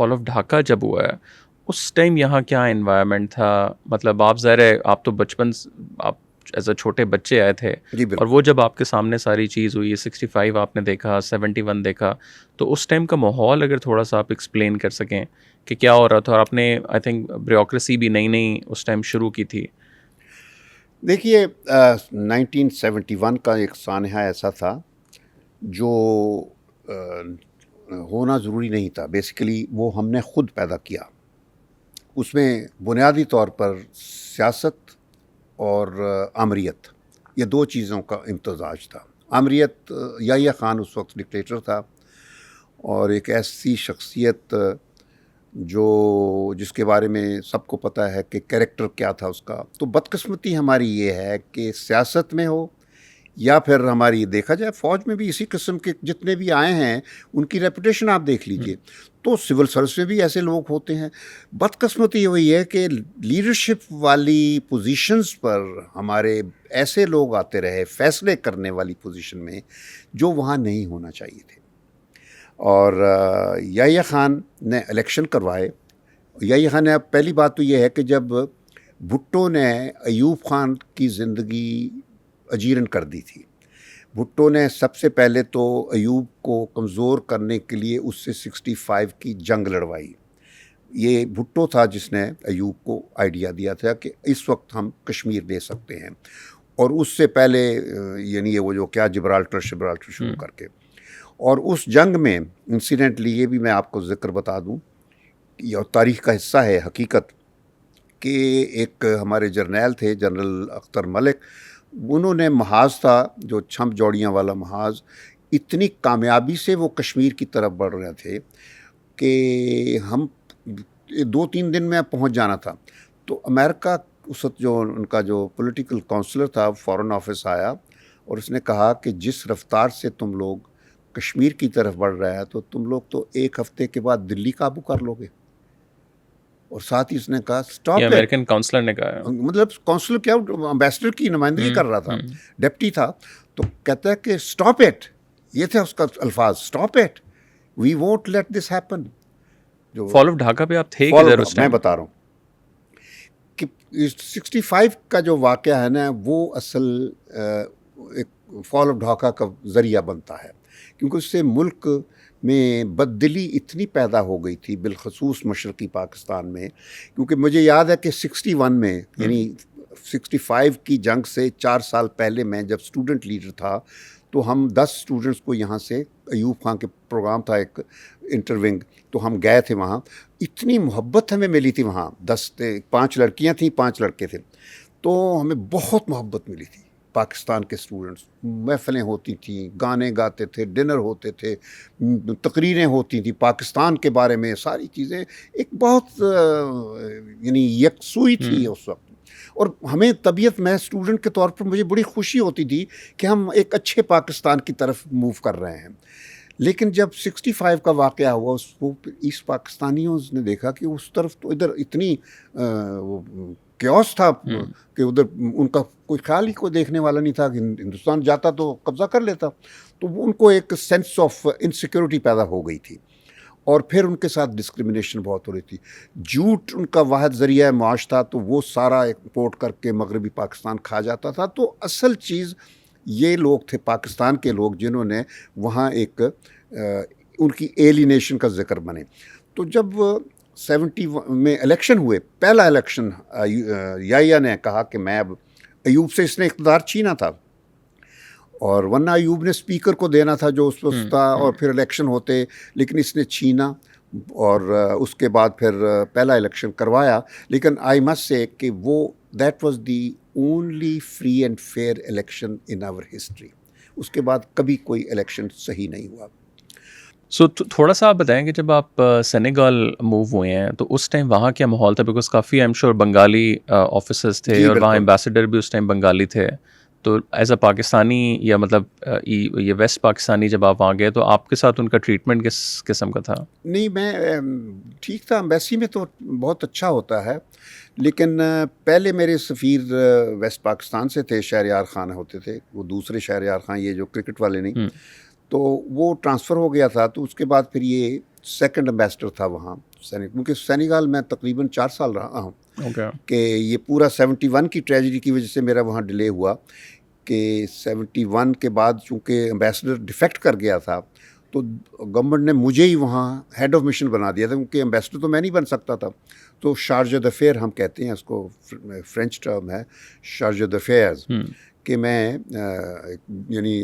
Fall of Dhaka जब हुआ है, उस टाइम यहाँ क्या एनवायरनमेंट था? मतलब आप ज़ाहिर है आप तो बचपन आप एज अ छोटे बच्चे आए थे, जी और बिल्कुल। वो जब आपके सामने सारी चीज़ हुई, 65 आपने देखा, 71 देखा, तो उस टाइम का माहौल अगर थोड़ा सा आप एक्सप्लेन कर सकें कि क्या हो रहा था? और आपने आई थिंक ब्यूरोक्रेसी भी नई नई उस टाइम शुरू की थी। देखिए 1971 का एक सानहा ऐसा था जो होना ज़रूरी नहीं था। बेसिकली वो हमने खुद पैदा किया। उसमें बुनियादी तौर पर सियासत और आमरीत, ये 2 चीज़ों का इम्तज़ाज था। आमरीत, याह्या ख़ान उस वक़्त डिक्टेटर था और एक ऐसी शख्सियत जो जिसके बारे में सबको पता है कि कैरेक्टर क्या था उसका। तो बदकिस्मती हमारी ये है कि सियासत में हो या फिर हमारी, देखा जाए फ़ौज में भी इसी किस्म के जितने भी आए हैं, उनकी रेपुटेशन आप देख लीजिए। तो सिविल सर्विस में भी ऐसे लोग होते हैं। बदकिस्मती हुई है कि लीडरशिप वाली पोजीशंस पर हमारे ऐसे लोग आते रहे, फ़ैसले करने वाली पोजीशन में, जो वहाँ नहीं होना चाहिए थे। और याह्या ख़ान ने इलेक्शन करवाए। याह्या ख़ान ने, अब पहली बात तो ये है कि जब भुट्टो ने अयूब ख़ान की ज़िंदगी अजीरन कर दी थी, भुट्टो ने सबसे पहले तो अयूब को कमज़ोर करने के लिए उससे 65 की जंग लड़वाई। ये भुट्टो था जिसने अयूब को आइडिया दिया था कि इस वक्त हम कश्मीर ले सकते हैं, और उससे पहले यानी ये वो जो क्या जिब्राल्टर शिब्राल्टर शुरू करके। और उस जंग में इंसिडेंटली ये भी मैं आपको ज़िक्र बता दूं, ये तारीख़ का हिस्सा है हकीकत, कि एक हमारे जर्नैल थे जनरल अख्तर मलिक, उन्होंने महाज़ था जो छम्प जौड़ियाँ वाला महाज़, इतनी कामयाबी से वो कश्मीर की तरफ बढ़ रहे थे कि हम 2-3 दिन में पहुंच जाना था। तो अमेरिका उस वक्त जो उनका जो पॉलिटिकल काउंसलर था, फॉरेन ऑफिस आया और उसने कहा कि जिस रफ्तार से तुम लोग कश्मीर की तरफ बढ़ रहे हैं तो तुम लोग तो 1 हफ्ते के बाद दिल्ली काबू कर लोगे। और साथ ही उसने कहा ये स्टॉप इट। अमेरिकन काउंसलर ने कहा है। मतलब काउंसलर क्या, एम्बेसडर की नुमाइंदगी कर रहा था, डेप्टी था। तो कहता है कि स्टॉप इट, ये थे उसका अल्फाज, stop it, we won't let this happen. जो फॉल ऑफ ढाका पे आप थे फॉलो, किधर उस मैं टाइम? बता रहा हूँ कि 65 का जो वाक़या है ना, वो असल एक फॉल ऑफ ढाका का ज़रिया बनता है, क्योंकि उससे मुल्क में बददिली इतनी पैदा हो गई थी, बिलखसूस मशरक़ी पाकिस्तान में। क्योंकि मुझे याद है कि 61 में, यानी 65 की जंग से 4 साल पहले मैं जब स्टूडेंट लीडर था, तो हम 10 स्टूडेंट्स को यहाँ से, अयूब खान के प्रोग्राम था एक इंटरविंग, तो हम गए थे वहाँ। इतनी मोहब्बत हमें मिली थी वहाँ, 5 लड़कियाँ थीं, 5 लड़के थे, तो हमें बहुत मोहब्बत मिली थी। पाकिस्तान के स्टूडेंट्स, महफ़िलें होती थीं, गाने गाते थे, डिनर होते थे, तकरीरें होती थी पाकिस्तान के बारे में, सारी चीज़ें एक बहुत यानी यकसुई थी उस वक्त। और हमें तबीयत, मैं स्टूडेंट के तौर पर मुझे बड़ी खुशी होती थी कि हम एक अच्छे पाकिस्तान की तरफ मूव कर रहे हैं। लेकिन जब 65 का वाक़या हुआ, उसको ईस्ट पाकिस्तानियों ने देखा कि उस तरफ तो इधर इतनी क्योस था कि उधर उनका कोई ख्याल ही कोई देखने वाला नहीं था कि हिंदुस्तान जाता तो कब्ज़ा कर लेता। तो उनको एक सेंस ऑफ इनसिक्योरिटी पैदा हो गई थी, और फिर उनके साथ डिस्क्रिमिनेशन बहुत हो रही थी। जूट उनका वाहिद ज़रिया माश था, तो वो सारा एक्सपोर्ट करके मगरबी पाकिस्तान खा जाता था। तो असल चीज़ ये लोग थे, पाकिस्तान के लोग, जिन्होंने वहाँ एक उनकी एलिनेशन का ज़िक्र बने। तो जब 71 में इलेक्शन हुए, पहला इलेक्शन, याह्या ने कहा कि मैं अब, अयूब से इसने इक़्तिदार छीना था, और वरना अयूब ने स्पीकर को देना था जो उस वक्त था, और फिर इलेक्शन होते, लेकिन इसने छीना, और उसके बाद फिर पहला इलेक्शन करवाया। लेकिन आई मस्ट से कि वो that was the only free and fair election in our history. उसके बाद कभी कोई इलेक्शन सही नहीं हुआ। सो थोड़ा सा आप बताएं कि जब आप सेनेगल मूव हुए हैं तो उस टाइम वहाँ क्या माहौल था? बिकॉज काफ़ी I am sure Bengali officers थे, जी और वहाँ बिल्कुल। एम्बेसडर भी उस टाइम बंगाली थे। तो एज अ पाकिस्तानी, या मतलब ये वेस्ट पाकिस्तानी, जब आप वहाँ गए तो आपके साथ उनका ट्रीटमेंट किस किस्म का था? नहीं, मैं ठीक था, एम्बेसी में तो बहुत अच्छा होता है। लेकिन पहले मेरे सफ़ीर वेस्ट पाकिस्तान से थे, शहरयार ख़ान होते थे, वो दूसरे शहरयार ख़ान, ये जो क्रिकेट वाले नहीं। तो वो ट्रांसफ़र हो गया था, तो उसके बाद फिर ये सेकंड एम्बेसडर था वहाँ क्योंकि सेनेगल में तकरीबन 4 साल रहा हूँ ओके। कि ये पूरा 71 की ट्रेजेडी की वजह से मेरा वहाँ डिले हुआ कि 71 के बाद चूँकि एम्बेसडर डिफेक्ट कर गया था तो गवर्नमेंट ने मुझे ही वहाँ हेड ऑफ मिशन बना दिया था क्योंकि एम्बेसडर तो मैं नहीं बन सकता था। तो शार्ज d'affaires हम कहते हैं इसको, फ्रेंच टर्म है शार्ज d'affaires, कि मैं यानी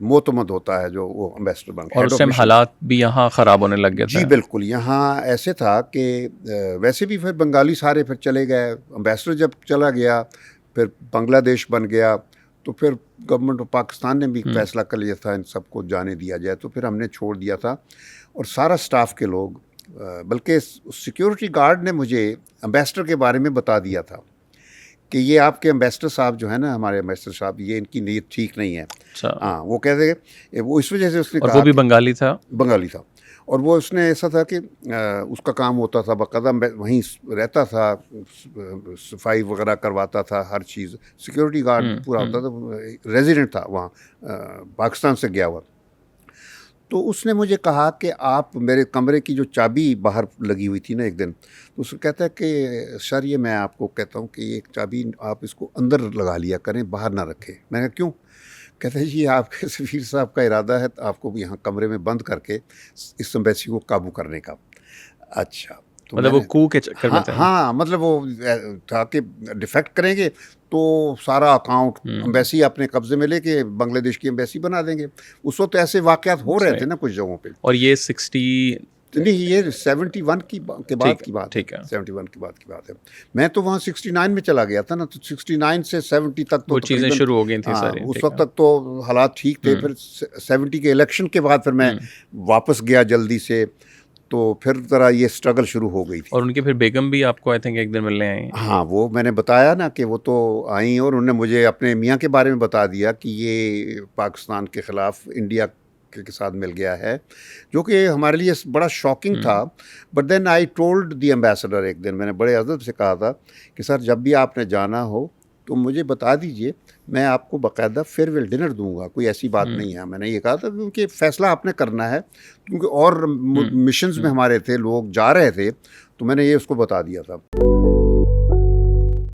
मोतमद होता है जो वो एम्बेसडर बन और उस टाइम हालात भी यहाँ ख़राब होने लग गए थे। जी बिल्कुल, यहाँ ऐसे था कि वैसे भी फिर बंगाली सारे फिर चले गए, एम्बेसडर जब चला गया फिर बांग्लादेश बन गया, तो फिर गवर्नमेंट ऑफ पाकिस्तान ने भी फैसला कर लिया था इन सबको जाने दिया जाए, तो फिर हमने छोड़ दिया था। और सारा स्टाफ के लोग, बल्कि सिक्योरिटी गार्ड ने मुझे एम्बेसडर के बारे में बता दिया था कि ये आपके एम्बेसडर साहब जो है ना, हमारे एम्बेसडर साहब, ये इनकी नीयत ठीक नहीं है। अच्छा। हाँ, वो कहते वो इस वजह से उसने और कहा, वो भी बंगाली था? बंगाली था। और वो उसने ऐसा था कि उसका काम होता था बाकायदा, वहीं रहता था, सफाई वगैरह करवाता था, हर चीज़ सिक्योरिटी गार्ड पूरा होता था, रेजिडेंट था वहाँ, पाकिस्तान से गया हुआ। तो उसने मुझे कहा कि आप मेरे कमरे की जो चाबी बाहर लगी हुई थी ना एक दिन, तो उसने कहता है कि सर ये मैं आपको कहता हूँ कि एक चाबी आप इसको अंदर लगा लिया करें, बाहर ना रखें। मैंने कहा क्यों? कहते हैं जी आपके सफ़ीर साहब का इरादा है आपको यहाँ कमरे में बंद करके इस एम्बेसी को काबू करने का। अच्छा, तो मतलब वो कू के चक्कर में हाँ, थे? हाँ, मतलब वो था कि डिफेक्ट करेंगे तो सारा अकाउंट एम्बेसी अपने कब्जे में लेके बांग्लादेश की एम्बेसी बना देंगे। उस वक्त ऐसे वाक़यात हो रहे थे ना कुछ जगहों पे। और ये 60 नहीं, ये 71 के बाद की बात है। ठीक है। 71 के बाद की बात है। मैं तो वहाँ 69 में चला गया था ना, तो 69 से 70 तक तो वो चीज़ें शुरू हो गई थी हाँ, सारी। उस वक्त तक तो हालात ठीक थे। फिर 70 के इलेक्शन के बाद फिर मैं वापस गया जल्दी से, तो फिर ज़रा ये स्ट्रगल शुरू हो गई थी। और उनकी फिर बेगम भी आपको आई थिंक एक दिन मिलने आई? हाँ, वो मैंने बताया ना कि वो तो आई और उन्होंने मुझे अपने मियाँ के बारे में बता दिया कि ये पाकिस्तान के ख़िलाफ़ इंडिया के साथ मिल गया है, जो कि हमारे लिए बड़ा शॉकिंग था। But then I told the ambassador, एक दिन मैंने बड़े अदब से कहा था कि सर जब भी आपने जाना हो तो मुझे बता दीजिए, मैं आपको बाकायदा फेयरवेल डिनर दूंगा, कोई ऐसी बात नहीं है। मैंने ये कहा था क्योंकि फ़ैसला आपने करना है, क्योंकि और मिशंस में हमारे थे, लोग जा रहे थे, तो मैंने ये उसको बता दिया था।